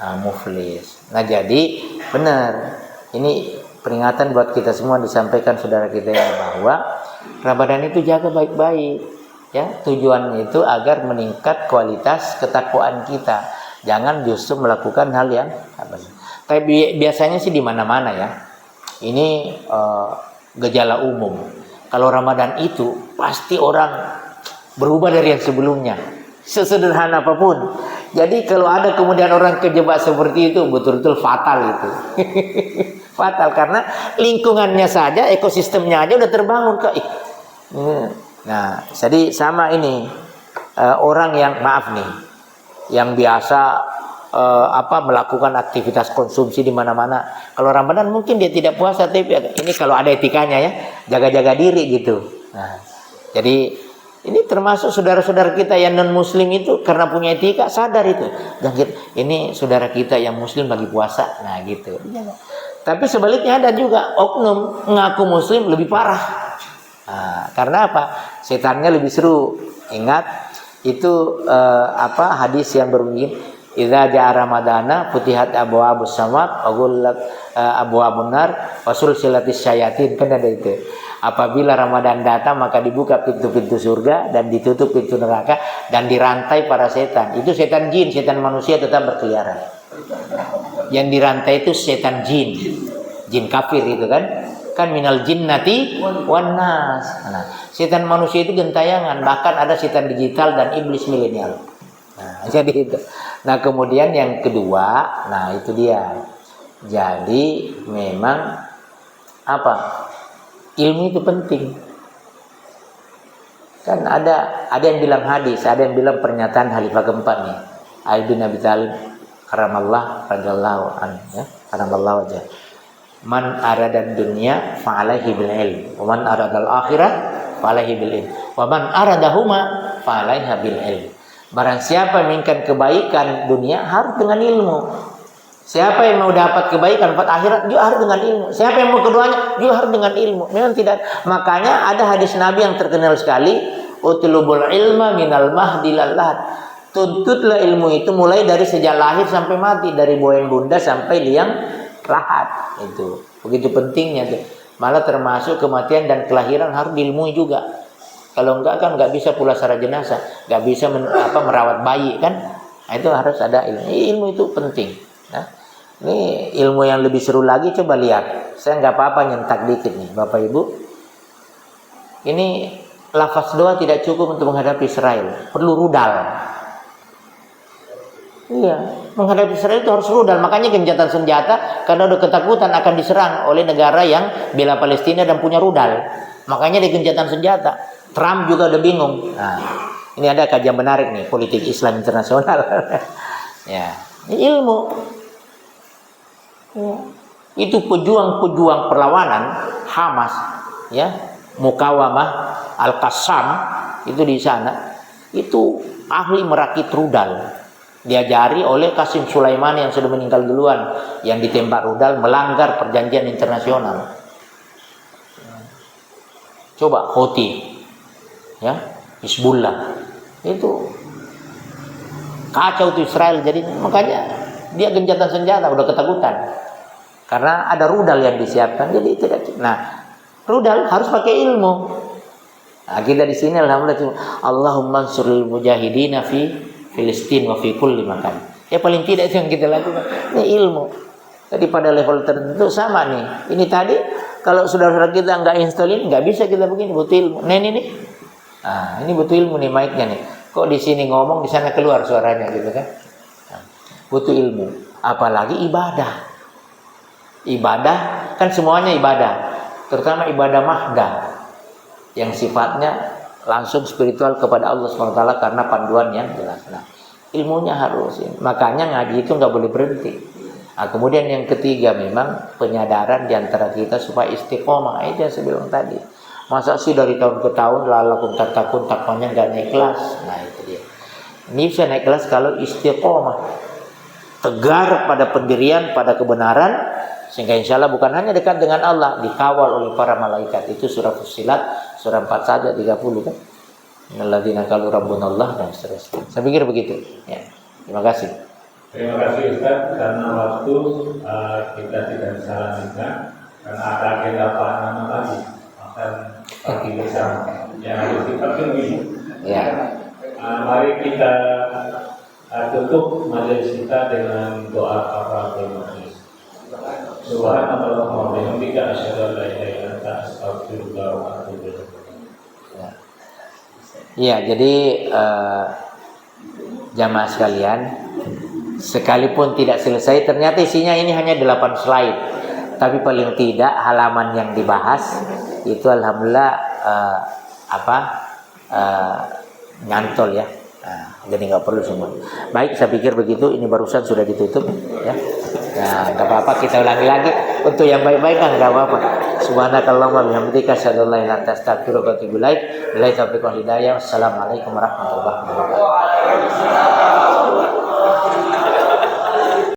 Speaker 1: Nah, muflis. Nah, jadi benar. Ini peringatan buat kita semua, disampaikan saudara kita yang bahwa Ramadan itu jaga baik-baik. Ya, tujuannya itu agar meningkat kualitas ketakwaan kita. Jangan justru melakukan hal yang apa. Tapi biasanya sih di mana-mana ya. Ini gejala umum. Kalau Ramadan itu pasti orang berubah dari yang sebelumnya, sesederhana apapun. Jadi kalau ada kemudian orang kejebak seperti itu, betul-betul fatal itu. Fatal karena lingkungannya saja, ekosistemnya aja udah terbangun ke. Nah, jadi sama ini orang yang maaf nih, yang biasa melakukan aktivitas konsumsi di mana-mana. Kalau Ramadan mungkin dia tidak puasa, tapi ini kalau ada etikanya ya, jaga-jaga diri gitu. Nah, jadi ini termasuk saudara-saudara kita yang non muslim itu karena punya etika sadar itu. Dan ini saudara kita yang muslim lagi puasa. Nah, gitu. Tapi sebaliknya ada juga oknum ngaku muslim lebih parah. Nah, karena apa? Setannya lebih seru. Ingat itu hadis yang berbunyi, idza jaa ramadana futihat abwaabus samawat wa ghullat abwaabun nar wa sulsilatis syayatin. Kan ada itu. Apabila Ramadan datang maka dibuka pintu-pintu surga dan ditutup pintu neraka dan dirantai para setan. Itu setan jin, setan manusia tetap berkeliaran. Yang dirantai itu setan jin. Jin kafir itu kan. Kan minal jinnati wan nas. Nah, setan manusia itu gentayangan, bahkan ada setan digital dan iblis milenial. Nah, jadi itu. Nah, kemudian yang kedua, nah itu dia. Jadi memang apa? Ilmu itu penting. Kan ada yang bilang hadis, ada yang bilang pernyataan Khalifah keempat nih, Ali bin Abi Thalib karamallah radhiyallahu anhu ya, karamallahu wajah. Man arada dunya fa'alaihi bil ilm, wa man arada al akhirah fa'alaihi bil ilm, wa man aradahuma fa'alaiha bil ilm. Barang siapa menginginkan kebaikan dunia harus dengan ilmu. Siapa yang mau dapat kebaikan dapat akhirat juga harus dengan ilmu. Siapa yang mau keduanya juga harus dengan ilmu. Memang tidak. Makanya ada hadis Nabi yang terkenal sekali, utlubul ilma minal mahdi lal lahad. Tuntutlah ilmu itu mulai dari sejak lahir sampai mati, dari buayan bunda sampai liang lahat. Itu begitu pentingnya tuh. Malah termasuk kematian dan kelahiran harus diilmui juga. Kalau enggak kan enggak bisa pula sarah jenazah, enggak bisa merawat bayi kan. Nah, itu harus ada ilmu. Ilmu itu penting. Nah, ini ilmu yang lebih seru lagi, coba lihat. Saya nggak apa-apa nyentak dikit nih, Bapak Ibu. Ini lafaz doa tidak cukup untuk menghadapi Israel, perlu rudal. Iya, menghadapi Israel itu harus rudal. Makanya gencatan senjata karena udah ketakutan akan diserang oleh negara yang bela Palestina dan punya rudal. Makanya di gencatan senjata. Trump juga udah bingung. Nah, ini ada kajian menarik nih, politik Islam internasional. Ya, ini ilmu. Ya. Itu pejuang-pejuang perlawanan Hamas, ya, Mukawamah, Al-Qassam itu di sana, itu ahli merakit rudal. Diajari oleh Qasim Sulaiman yang sudah meninggal duluan, yang ditembak rudal melanggar perjanjian internasional. Coba Houthi, ya, Hizbullah, itu kacau tuh Israel. Jadi makanya dia gencatan senjata, udah ketakutan. Karena ada rudal yang disiapkan, jadi tidak. Nah, rudal harus pakai ilmu. Nah, kita di sini alhamdulillah cuma Allahumma ansuril mujahidina fi Filistin wa fi kulli makan. Ya paling tidak itu yang kita lakukan. Ini ilmu. Jadi pada level tertentu sama nih. Ini tadi kalau saudara-saudara kita nggak installin, nggak bisa kita begini, butuh ilmu. Nah ini nih. Nah, ini butuh ilmu nih mic-nya nih. Kok di sini ngomong, di sana keluar suaranya gitu kan? Nah, butuh ilmu. Apalagi ibadah. Ibadah kan semuanya ibadah. Terutama ibadah mahdah yang sifatnya langsung spiritual kepada Allah SWT karena panduan yang jelas. Nah, ilmunya harus. Makanya ngaji itu nggak boleh berhenti. Nah, kemudian yang ketiga memang penyadaran di antara kita supaya istiqomah. Itu yang saya bilang tadi. Masa sih dari tahun ke tahun lalakum tatakun takwanya nggak naik kelas. Nah itu dia. Ini bisa naik kelas kalau istiqomah, tegar pada pendirian, pada kebenaran, sehingga insya Allah bukan hanya dekat dengan Allah, dikawal oleh para malaikat. Itu surah Fussilat, surah 4 saja 30 kan. Innalladzina qalu rabbunallah dan seterusnya. Saya pikir begitu. Ya. Terima kasih.
Speaker 4: Terima kasih Ustaz, karena waktu kita tidak bisa lanjutkan karena ada agenda Pak Nana lagi akan pagi bersama yang harus kita penuhi.
Speaker 1: Ya.
Speaker 4: Mari kita tutup majelis kita dengan doa kafaratul majelis. Subhanallah wa bihamdika asyhadu an la ilaha illa anta astaghfiruka wa atubu ilaik.
Speaker 1: Ya, jadi jamaah sekalian, sekalipun tidak selesai, ternyata isinya ini hanya 8 slide. Tapi paling tidak halaman yang dibahas itu alhamdulillah nyantol ya. Jadi nggak perlu semua. Baik, saya pikir begitu. Ini barusan sudah ditutup ya. Nah, nggak apa-apa, kita ulangi lagi untuk yang baik-baik kan nggak apa-apa. Subhanakallahumma bihamdika asyhadu an la ilaha illa anta astaghfiruka wa atubu ilaik. Wassalamualaikum warahmatullahi wabarakatuh.